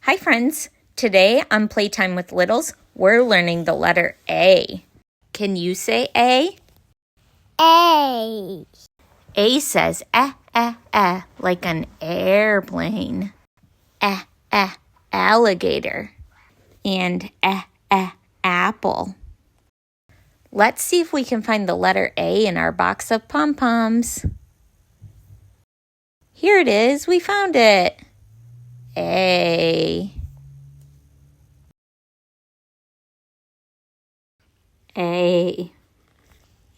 Hi friends, today on Playtime with Littles, we're learning the letter A. Can you say A? A. A says like an airplane. Alligator. And apple. Let's see if we can find the letter A in our box of pom-poms. Here it is, we found it. A.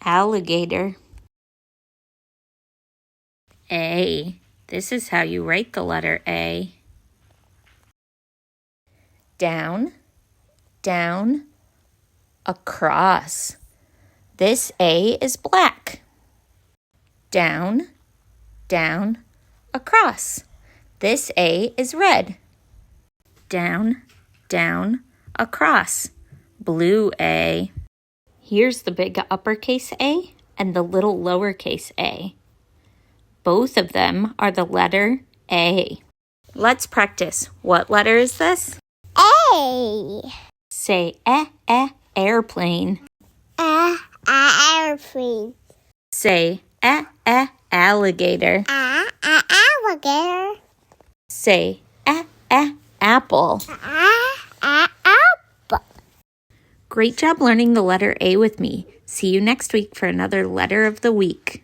Alligator. A. This is how you write the letter A. Down, down, across. This A is black. Down, down, across. This A is red. Down, down, across. Blue A. Here's the big uppercase A and the little lowercase a. Both of them are the letter A. Let's practice. What letter is this? A. Say airplane. Airplane. Say alligator. Alligator. Say apple. Apple. Great job learning the letter A with me. See you next week for another letter of the week.